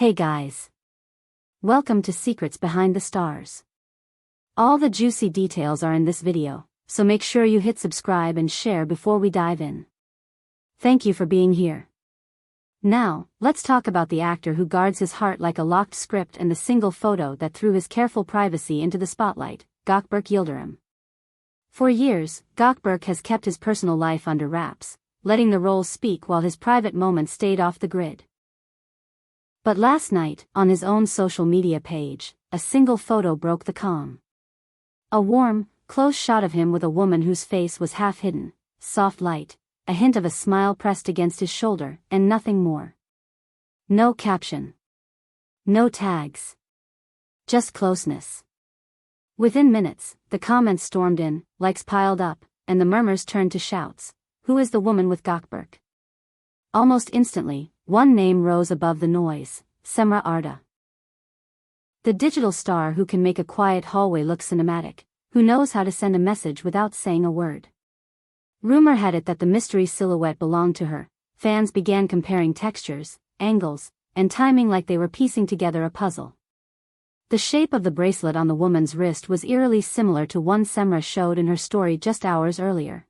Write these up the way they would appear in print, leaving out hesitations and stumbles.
Hey guys. Welcome to Secrets Behind the Stars. All the juicy details are in this video, so make sure you hit subscribe and share before we dive in. Thank you for being here. Now, let's talk about the actor who guards his heart like a locked script and the single photo that threw his careful privacy into the spotlight, Gökberk Yıldırım. For years, Gökberk has kept his personal life under wraps, letting the roles speak while his private moments stayed off the grid. But last night, on his own social media page, a single photo broke the calm. A warm, close shot of him with a woman whose face was half hidden, soft light, a hint of a smile pressed against his shoulder, and nothing more. No caption. No tags. Just closeness. Within minutes, the comments stormed in, likes piled up, and the murmurs turned to shouts. Who is the woman with Gökberk? Almost instantly, one name rose above the noise: Cemre Arda. The digital star who can make a quiet hallway look cinematic, who knows how to send a message without saying a word. Rumor had it that the mystery silhouette belonged to her. Fans began comparing textures, angles, and timing like they were piecing together a puzzle. The shape of the bracelet on the woman's wrist was eerily similar to one Cemre showed in her story just hours earlier.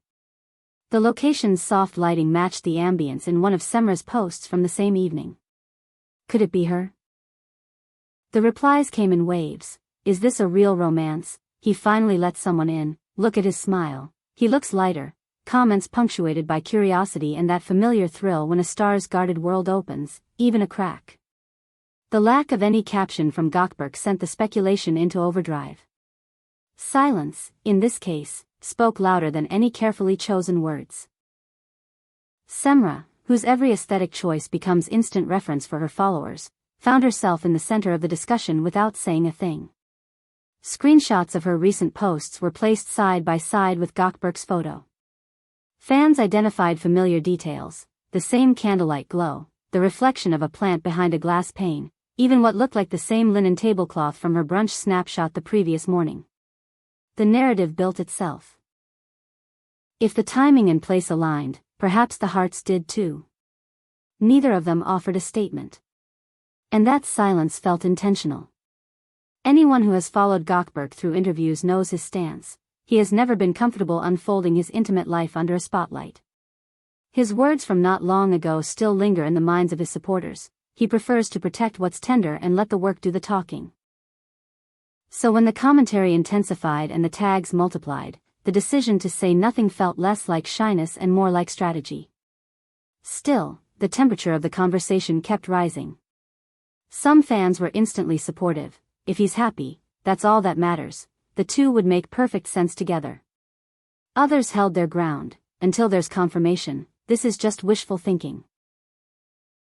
The location's soft lighting matched the ambience in one of Cemre's posts from the same evening. Could it be her? The replies came in waves. Is this a real romance? He finally let someone in. Look at his smile. He looks lighter. Comments punctuated by curiosity and that familiar thrill when a star's guarded world opens, even a crack. The lack of any caption from Gökberk sent the speculation into overdrive. Silence, in this case, spoke louder than any carefully chosen words. Cemre, whose every aesthetic choice becomes instant reference for her followers, found herself in the center of the discussion without saying a thing. Screenshots of her recent posts were placed side by side with Gökberk's photo. Fans identified familiar details: the same candlelight glow, the reflection of a plant behind a glass pane, even what looked like the same linen tablecloth from her brunch snapshot the previous morning. The narrative built itself. If the timing and place aligned, perhaps the hearts did too. Neither of them offered a statement. And that silence felt intentional. Anyone who has followed Gökberk through interviews knows his stance. He has never been comfortable unfolding his intimate life under a spotlight. His words from not long ago still linger in the minds of his supporters. He prefers to protect what's tender and let the work do the talking. So when the commentary intensified and the tags multiplied, the decision to say nothing felt less like shyness and more like strategy. Still, the temperature of the conversation kept rising. Some fans were instantly supportive. If he's happy, that's all that matters. The two would make perfect sense together. Others held their ground. Until there's confirmation, this is just wishful thinking.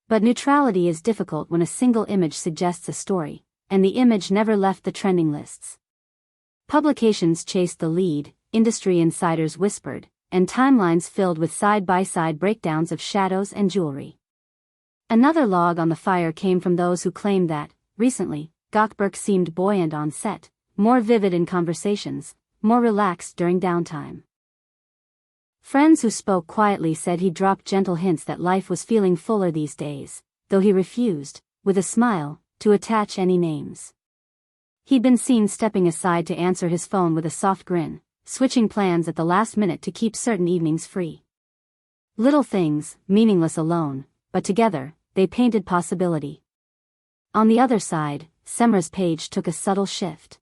But neutrality is difficult when a single image suggests a story, and the image never left the trending lists. Publications chased the lead, industry insiders whispered, and timelines filled with side-by-side breakdowns of shadows and jewelry. Another log on the fire came from those who claimed that, recently, Gökberk seemed buoyant on set, more vivid in conversations, more relaxed during downtime. Friends who spoke quietly said he dropped gentle hints that life was feeling fuller these days, though he refused, with a smile, to attach any names. He'd been seen stepping aside to answer his phone with a soft grin, switching plans at the last minute to keep certain evenings free. Little things, meaningless alone, but together, they painted possibility. On the other side, Cemre's page took a subtle shift.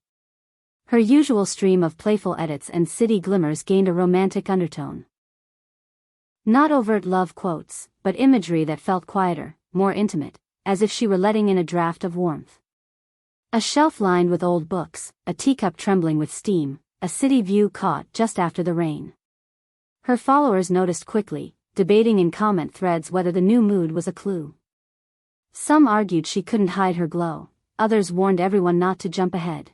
Her usual stream of playful edits and city glimmers gained a romantic undertone. Not overt love quotes, but imagery that felt quieter, more intimate, as if she were letting in a draft of warmth. A shelf lined with old books, a teacup trembling with steam, a city view caught just after the rain. Her followers noticed quickly, debating in comment threads whether the new mood was a clue. Some argued she couldn't hide her glow, others warned everyone not to jump ahead.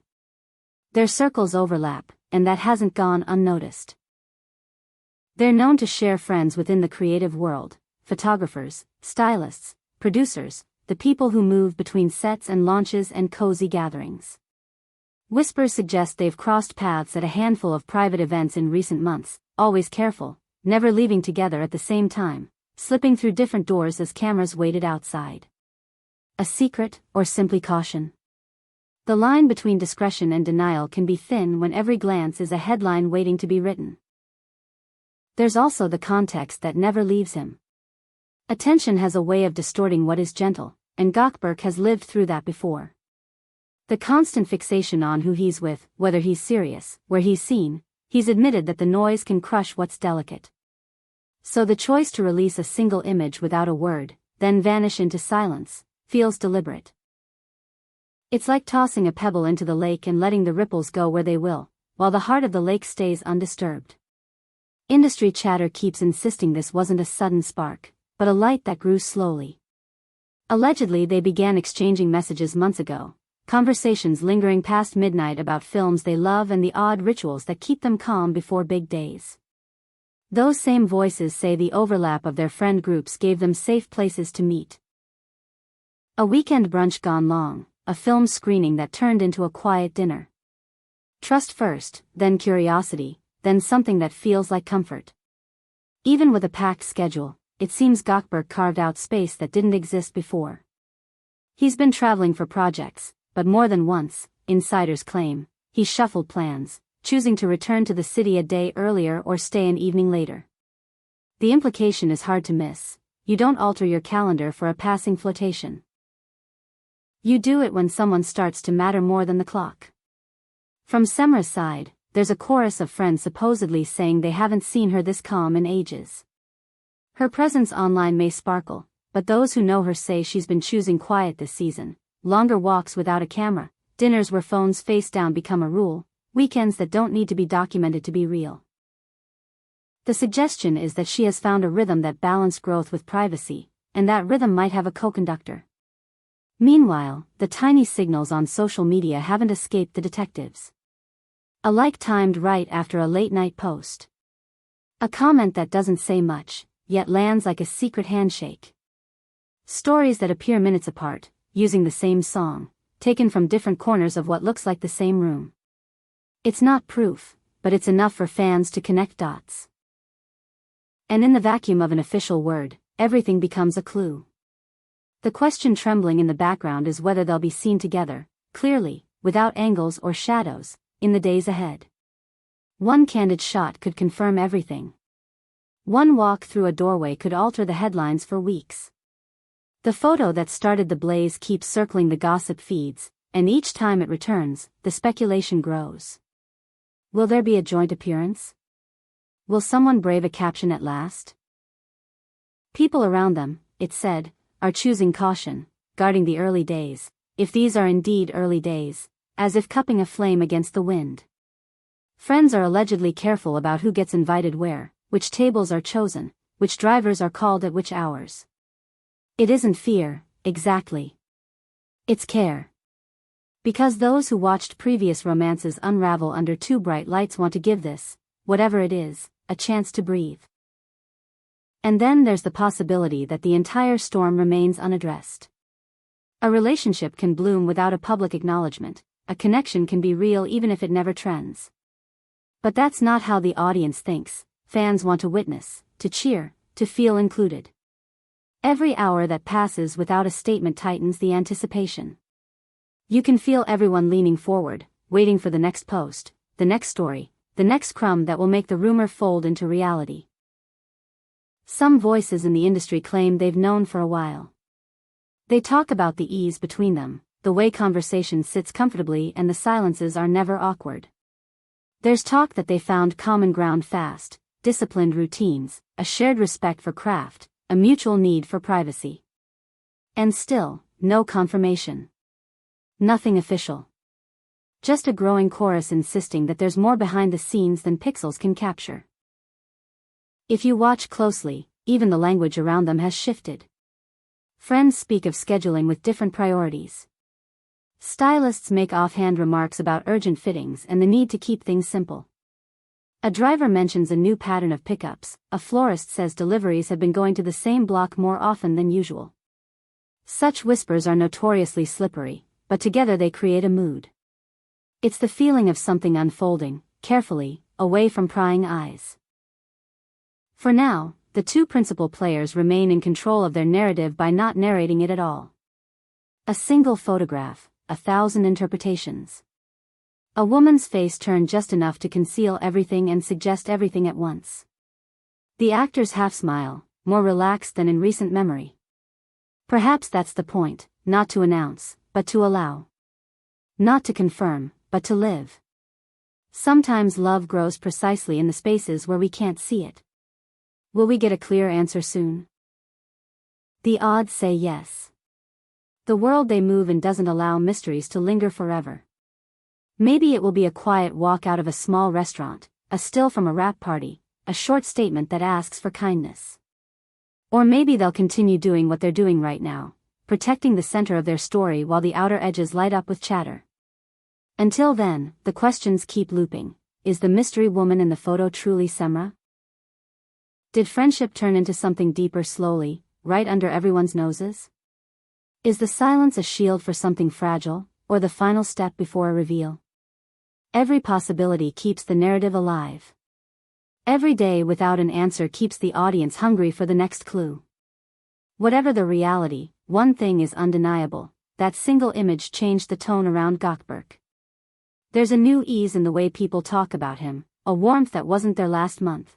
Their circles overlap, and that hasn't gone unnoticed. They're known to share friends within the creative world: photographers, stylists, producers, the people who move between sets and launches and cozy gatherings. Whispers suggest they've crossed paths at a handful of private events in recent months, always careful, never leaving together at the same time, slipping through different doors as cameras waited outside. a secret, or simply caution? The line between discretion and denial can be thin when every glance is a headline waiting to be written. There's also the context that never leaves him. Attention has a way of distorting what is gentle, and Gökberk has lived through that before. The constant fixation on who he's with, whether he's serious, where he's seen, he's admitted that the noise can crush what's delicate. So the choice to release a single image without a word, then vanish into silence, feels deliberate. It's like tossing a pebble into the lake and letting the ripples go where they will, while the heart of the lake stays undisturbed. Industry chatter keeps insisting this wasn't a sudden spark, but a light that grew slowly. Allegedly, they began exchanging messages months ago, conversations lingering past midnight about films they love and the odd rituals that keep them calm before big days. Those same voices say the overlap of their friend groups gave them safe places to meet. A weekend brunch gone long, a film screening that turned into a quiet dinner. Trust first, then curiosity, then something that feels like comfort. Even with a packed schedule, it seems Gökberk carved out space that didn't exist before. He's been traveling for projects, but more than once, insiders claim, he shuffled plans, choosing to return to the city a day earlier or stay an evening later. The implication is hard to miss: you don't alter your calendar for a passing flirtation. You do it when someone starts to matter more than the clock. From Cemre's side, there's a chorus of friends supposedly saying they haven't seen her this calm in ages. Her presence online may sparkle, but those who know her say she's been choosing quiet this season: longer walks without a camera, dinners where phones face down become a rule, weekends that don't need to be documented to be real. The suggestion is that she has found a rhythm that balanced growth with privacy, and that rhythm might have a co-conductor. Meanwhile, the tiny signals on social media haven't escaped the detectives. A like timed right after a late-night post. A comment that doesn't say much, yet lands like a secret handshake. Stories that appear minutes apart, using the same song, taken from different corners of what looks like the same room. It's not proof, but it's enough for fans to connect dots. And in the vacuum of an official word, everything becomes a clue. The question trembling in the background is whether they'll be seen together, clearly, without angles or shadows, in the days ahead. One candid shot could confirm everything. One walk through a doorway could alter the headlines for weeks. The photo that started the blaze keeps circling the gossip feeds, and each time it returns, the speculation grows. Will there be a joint appearance? Will someone brave a caption at last? People around them, it's said, are choosing caution, guarding the early days, if these are indeed early days, as if cupping a flame against the wind. Friends are allegedly careful about who gets invited where, which tables are chosen, which drivers are called at which hours. It isn't fear, exactly. It's care. Because those who watched previous romances unravel under too bright lights want to give this, whatever it is, a chance to breathe. And then there's the possibility that the entire storm remains unaddressed. A relationship can bloom without a public acknowledgement, a connection can be real even if it never trends. But that's not how the audience thinks. Fans want to witness, to cheer, to feel included. Every hour that passes without a statement tightens the anticipation. You can feel everyone leaning forward, waiting for the next post, the next story, the next crumb that will make the rumor fold into reality. Some voices in the industry claim they've known for a while. They talk about the ease between them, the way conversation sits comfortably and the silences are never awkward. There's talk that they found common ground fast, disciplined routines, a shared respect for craft, a mutual need for privacy. And still, no confirmation. Nothing official. Just a growing chorus insisting that there's more behind the scenes than pixels can capture. If you watch closely, even the language around them has shifted. Friends speak of scheduling with different priorities. Stylists make offhand remarks about urgent fittings and the need to keep things simple. A driver mentions a new pattern of pickups, a florist says deliveries have been going to the same block more often than usual. Such whispers are notoriously slippery, but together they create a mood. It's the feeling of something unfolding, carefully, away from prying eyes. For now, the two principal players remain in control of their narrative by not narrating it at all. A single photograph, 1,000 interpretations. A woman's face turned just enough to conceal everything and suggest everything at once. The actor's half-smile, more relaxed than in recent memory. Perhaps that's the point, not to announce, but to allow. Not to confirm, but to live. Sometimes love grows precisely in the spaces where we can't see it. Will we get a clear answer soon? The odds say yes. The world they move in doesn't allow mysteries to linger forever. Maybe it will be a quiet walk out of a small restaurant, a still from a wrap party, a short statement that asks for kindness. Or maybe they'll continue doing what they're doing right now, protecting the center of their story while the outer edges light up with chatter. Until then, the questions keep looping. Is the mystery woman in the photo truly Cemre? Did friendship turn into something deeper slowly, right under everyone's noses? Is the silence a shield for something fragile, or the final step before a reveal? Every possibility keeps the narrative alive. Every day without an answer keeps the audience hungry for the next clue. Whatever the reality, one thing is undeniable: that single image changed the tone around Gökberk. There's a new ease in the way people talk about him, a warmth that wasn't there last month.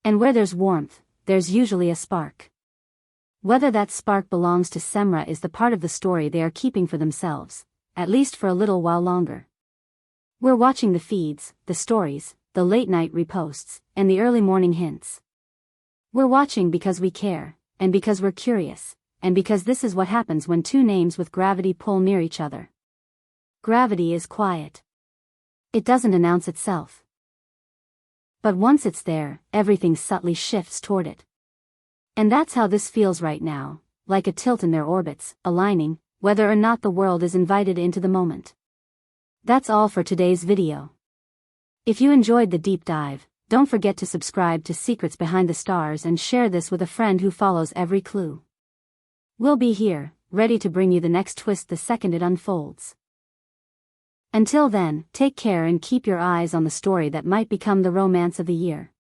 And where there's warmth, there's usually a spark. Whether that spark belongs to Cemre is the part of the story they are keeping for themselves, at least for a little while longer. We're watching the feeds, the stories, the late-night reposts, and the early morning hints. We're watching because we care, and because we're curious, and because this is what happens when two names with gravity pull near each other. Gravity is quiet. It doesn't announce itself. But once it's there, everything subtly shifts toward it. And that's how this feels right now, like a tilt in their orbits, aligning, whether or not the world is invited into the moment. That's all for today's video. If you enjoyed the deep dive, don't forget to subscribe to Secrets Behind the Stars and share this with a friend who follows every clue. We'll be here, ready to bring you the next twist the second it unfolds. Until then, take care and keep your eyes on the story that might become the romance of the year.